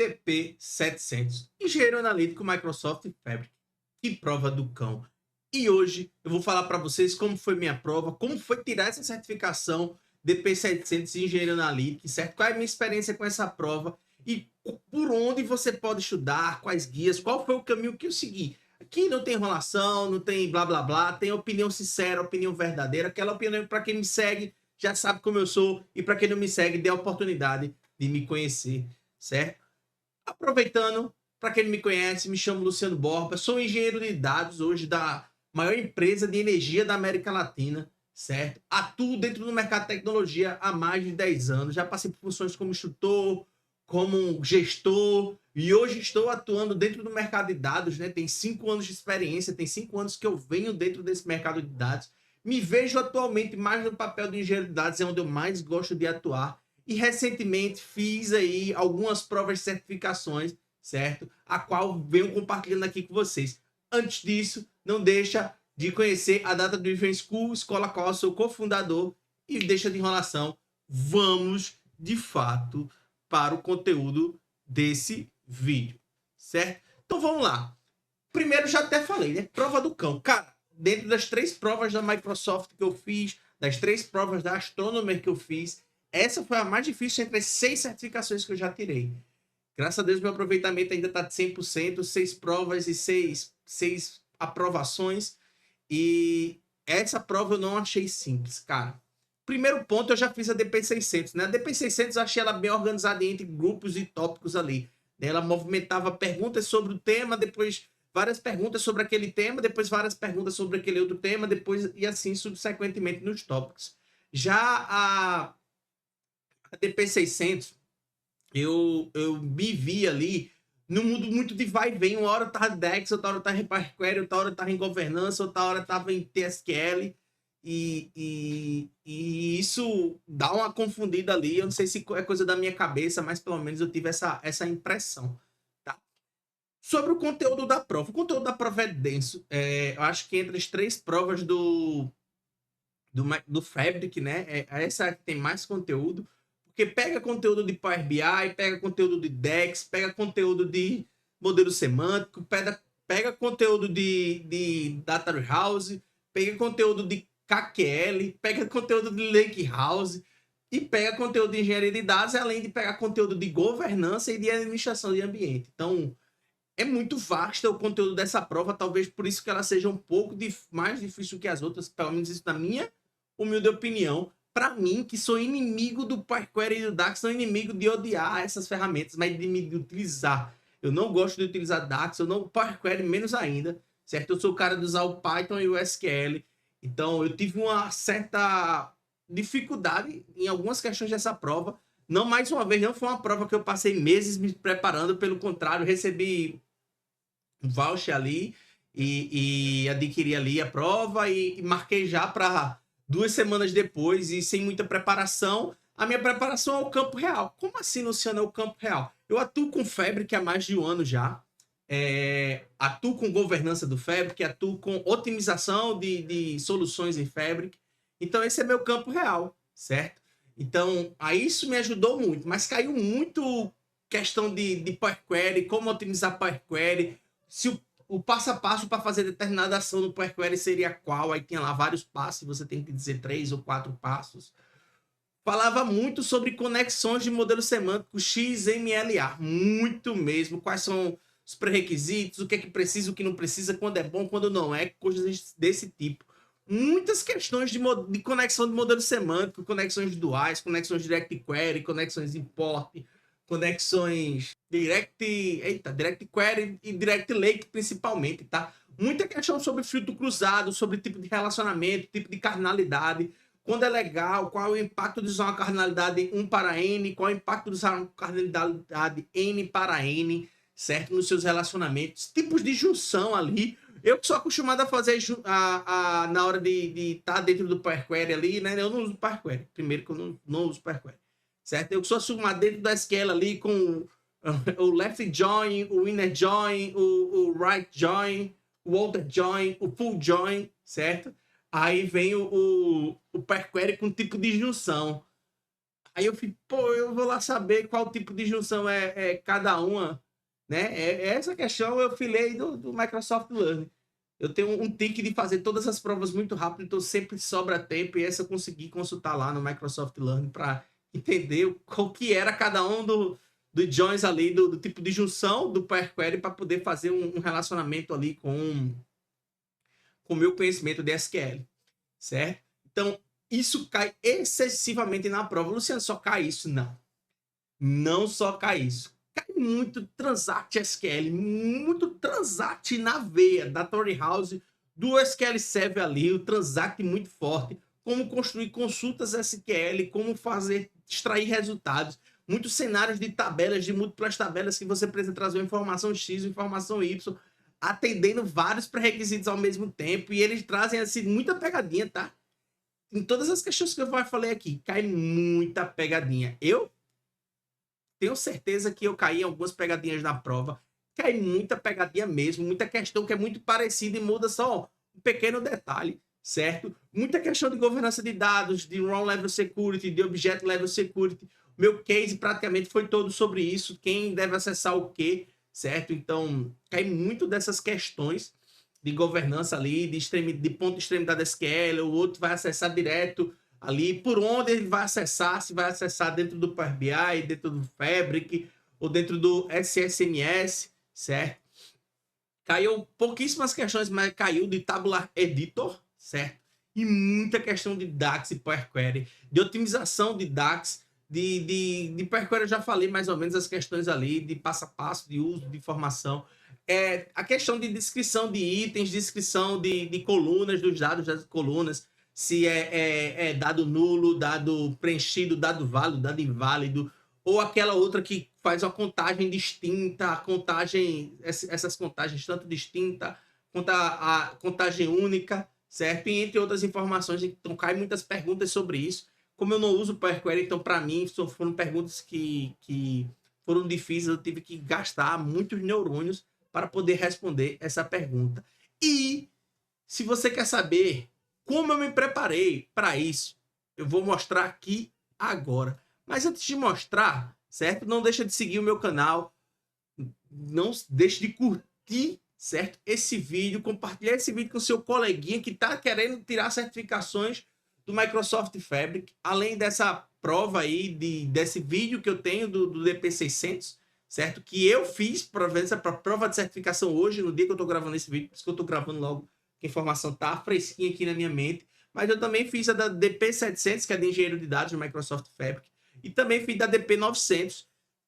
DP700, Engenheiro Analítico Microsoft Fabric. Que prova do cão! E hoje eu vou falar para vocês como foi minha prova, como foi tirar essa certificação DP700 Engenheiro Analítico, certo? Qual é a minha experiência com essa prova e por onde você pode estudar, quais guias, qual foi o caminho que eu segui. Aqui não tem enrolação, não tem blá blá blá, tem opinião sincera, opinião verdadeira, aquela opinião para quem me segue já sabe como eu sou e para quem não me segue dê a oportunidade de me conhecer, certo? Aproveitando, para quem não me conhece, me chamo Luciano Borba, sou engenheiro de dados hoje da maior empresa de energia da América Latina, certo? Atuo dentro do mercado de tecnologia há mais de 10 anos, já passei por funções como instrutor, como gestor, e hoje estou atuando dentro do mercado de dados, né? Tem 5 anos de experiência, tem 5 anos que eu venho dentro desse mercado de dados. Me vejo atualmente mais no papel de engenheiro de dados, é onde eu mais gosto de atuar. E recentemente fiz aí algumas provas de certificações, certo? A qual venho compartilhando aqui com vocês. Antes disso, não deixa de conhecer a Data Driven School, escola qual eu sou cofundador, e deixa de enrolação. Vamos, de fato, para o conteúdo desse vídeo, certo? Então vamos lá. Primeiro, já até falei, né? Prova do cão. Cara, dentro das 3 provas da Microsoft que eu fiz, das 3 provas da Astronomer que eu fiz, essa foi a mais difícil entre as 6 certificações que eu já tirei. Graças a Deus, meu aproveitamento ainda está de 100%, 6 provas e 6 aprovações. E essa prova eu não achei simples, cara. Primeiro ponto, eu já fiz a DP600, né? A DP600 eu achei ela bem organizada entre grupos e tópicos ali. Ela movimentava perguntas sobre o tema, depois várias perguntas sobre aquele tema, depois várias perguntas sobre aquele outro tema, depois e assim subsequentemente nos tópicos. Já a DP600, eu me vi ali no mundo muito de vai e vem. Uma hora eu tava em DEX, outra hora eu tava em PyQuery, outra hora eu tava em governança, outra hora eu tava em TSQL. E isso dá uma confundida ali. Eu não sei se é coisa da minha cabeça, mas pelo menos eu tive essa impressão. Tá? Sobre o conteúdo da prova. O conteúdo da prova é denso. Eu acho que entre as 3 provas do Fabric, né? Essa que tem mais conteúdo. Porque pega conteúdo de Power BI, pega conteúdo de DEX, pega conteúdo de modelo semântico, pega conteúdo de Data Warehouse, pega conteúdo de KQL, pega conteúdo de Lakehouse e pega conteúdo de engenharia de dados, além de pegar conteúdo de governança e de administração de ambiente. Então, é muito vasto o conteúdo dessa prova, talvez por isso que ela seja um pouco mais difícil que as outras, pelo menos isso na minha humilde opinião. Para mim, que sou inimigo do PyQuery e do DAX, sou inimigo de odiar essas ferramentas, mas de utilizar. Eu não gosto de utilizar DAX, eu não PyQuery menos ainda, certo? Eu sou o cara de usar o Python e o SQL, então eu tive uma certa dificuldade em algumas questões dessa prova. Não, mais uma vez, não foi uma prova que eu passei meses me preparando, pelo contrário, recebi um voucher ali e adquiri ali a prova e marquei já para 2 semanas depois e sem muita preparação. A minha preparação é o campo real. Como assim, Luciano, é o campo real? Eu atuo com Fabric há mais de 1 ano já. Atuo com governança do Fabric, atuo com otimização de soluções em Fabric. Então, esse é meu campo real, certo? Então, aí isso me ajudou muito, mas caiu muito questão de PyQuery, como otimizar PyQuery, se o passo a passo para fazer determinada ação no PyQuery seria qual, aí tinha lá vários passos, você tem que dizer 3 ou 4 passos. Falava muito sobre conexões de modelo semântico XMLA, muito mesmo, quais são os pré-requisitos, o que é que precisa, o que não precisa, quando é bom, quando não é, coisas desse tipo. Muitas questões de conexão de modelo semântico, conexões duais, conexões direct query, conexões import, conexões direct query e direct lake principalmente, tá? Muita questão sobre filtro cruzado, sobre tipo de relacionamento, tipo de cardinalidade, quando é legal, qual é o impacto de usar uma cardinalidade 1 para N, qual é o impacto de usar uma cardinalidade N para N, certo? Nos seus relacionamentos, tipos de junção ali. Eu que sou acostumado a fazer na hora de estar dentro do PyQuery ali, né? Eu não uso PyQuery. Primeiro que eu não uso PyQuery, certo? Eu que sou acostumado dentro do SQL ali com o left join, o inner join, o right join, o outer join, o full join, certo? Aí vem o PyQuery com tipo de junção. Aí eu fico, pô, eu vou lá saber qual tipo de junção é cada uma, né? Essa questão eu filei do Microsoft Learn. Eu tenho um tique de fazer todas as provas muito rápido, então sempre sobra tempo, e essa eu consegui consultar lá no Microsoft Learn para entender qual que era cada um do joins ali, do tipo de junção do Power Query para poder fazer um relacionamento ali com o meu conhecimento de SQL, certo? Então, isso cai excessivamente na prova. Luciano, só cai isso? Não. Não só cai isso. Cai muito Transact SQL, muito Transact na veia da Story House, do SQL Server ali, o Transact muito forte, como construir consultas SQL, como fazer, extrair resultados, muitos cenários de tabelas, de múltiplas tabelas que você precisa trazer uma informação X, uma informação Y, atendendo vários pré-requisitos ao mesmo tempo, e eles trazem assim muita pegadinha, tá? Em todas as questões que eu falei aqui, cai muita pegadinha. Eu tenho certeza que eu caí em algumas pegadinhas na prova. Cai muita pegadinha mesmo, muita questão que é muito parecida e muda só um pequeno detalhe, certo? Muita questão de governança de dados, de Row Level Security, de Object Level Security. Meu case praticamente foi todo sobre isso, quem deve acessar o quê, certo? Então, cai muito dessas questões de governança ali, de ponto de extremidade SQL, o outro vai acessar direto ali, por onde ele vai acessar, se vai acessar dentro do Power BI, dentro do Fabric, ou dentro do SSMS, certo? Caiu pouquíssimas questões, mas caiu de Tabular Editor, certo? E muita questão de DAX e Power Query, de otimização de DAX, de Power Query eu já falei mais ou menos as questões ali, de passo a passo, de uso, de informação. A questão de descrição de itens, descrição de colunas, dos dados das colunas, se é dado nulo, dado preenchido, dado válido, dado inválido, ou aquela outra que faz uma contagem distinta, essas contagens tanto distinta quanto a contagem única, certo? E entre outras informações, então cai muitas perguntas sobre isso. Como eu não uso Power Query, então para mim foram perguntas que foram difíceis, eu tive que gastar muitos neurônios para poder responder essa pergunta. E se você quer saber como eu me preparei para isso, eu vou mostrar aqui agora. Mas antes de mostrar, certo? Não deixa de seguir o meu canal, não deixe de curtir, certo? Esse vídeo, compartilhar esse vídeo com seu coleguinha que está querendo tirar certificações do Microsoft Fabric, além dessa prova aí, desse vídeo que eu tenho do DP600, certo? Que eu fiz para prova de certificação hoje, no dia que eu estou gravando esse vídeo, por isso que eu estou gravando logo, que a informação tá fresquinha aqui na minha mente. Mas eu também fiz a da DP700, que é de engenheiro de dados do Microsoft Fabric, e também fiz da DP900,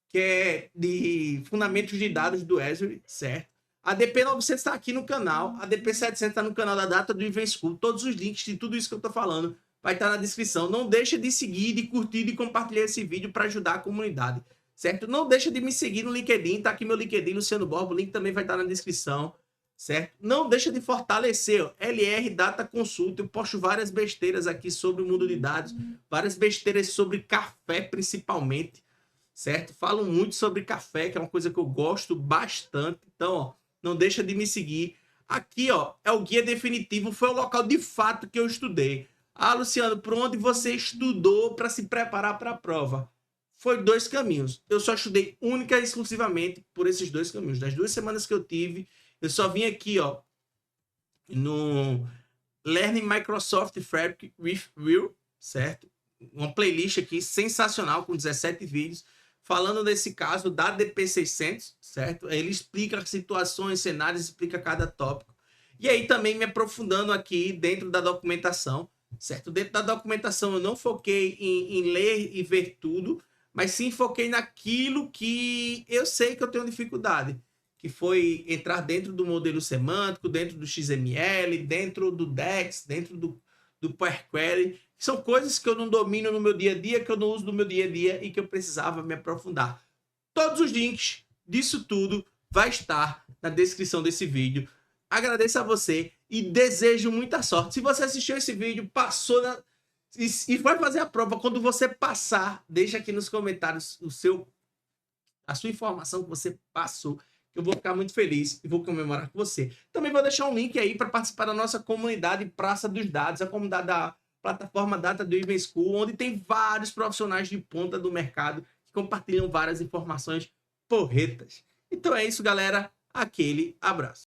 que é de fundamentos de dados do Azure, certo? A DP900 está aqui no canal, a DP700 está no canal da Data do Event School. Todos os links de tudo isso que eu estou falando vai estar na descrição. Não deixa de seguir, de curtir e compartilhar esse vídeo para ajudar a comunidade, certo? Não deixa de me seguir no LinkedIn, tá aqui meu LinkedIn, Luciano Borba, o link também vai estar na descrição, certo? Não deixa de fortalecer, ó, LR Data Consulta, eu posto várias besteiras aqui sobre o mundo de dados, várias besteiras sobre café principalmente, certo? Falo muito sobre café, que é uma coisa que eu gosto bastante, então, ó, não deixa de me seguir. Aqui, ó, é o guia definitivo, foi o local de fato que eu estudei. Ah, Luciano, por onde você estudou para se preparar para a prova? Foi 2 caminhos. Eu só estudei única e exclusivamente por esses 2 caminhos. Das 2 semanas que eu tive, eu só vim aqui, ó, no Learning Microsoft Fabric with Will, certo? Uma playlist aqui sensacional com 17 vídeos falando desse caso da DP600, certo? Ele explica situações, cenários, explica cada tópico. E aí também me aprofundando aqui dentro da documentação, certo? Dentro da documentação eu não foquei em ler e ver tudo, mas sim foquei naquilo que eu sei que eu tenho dificuldade, que foi entrar dentro do modelo semântico, dentro do XML, dentro do DEX, dentro do Power Query. São coisas que eu não domino no meu dia a dia, que eu não uso no meu dia a dia e que eu precisava me aprofundar. Todos os links disso tudo vai estar na descrição desse vídeo. Agradeço a você e desejo muita sorte. Se você assistiu esse vídeo, passou e vai fazer a prova, quando você passar, deixa aqui nos comentários a sua informação que você passou. Eu vou ficar muito feliz e vou comemorar com você. Também vou deixar um link aí para participar da nossa comunidade Praça dos Dados, a comunidade da plataforma Data Driven School, onde tem vários profissionais de ponta do mercado que compartilham várias informações porretas. Então é isso, galera. Aquele abraço.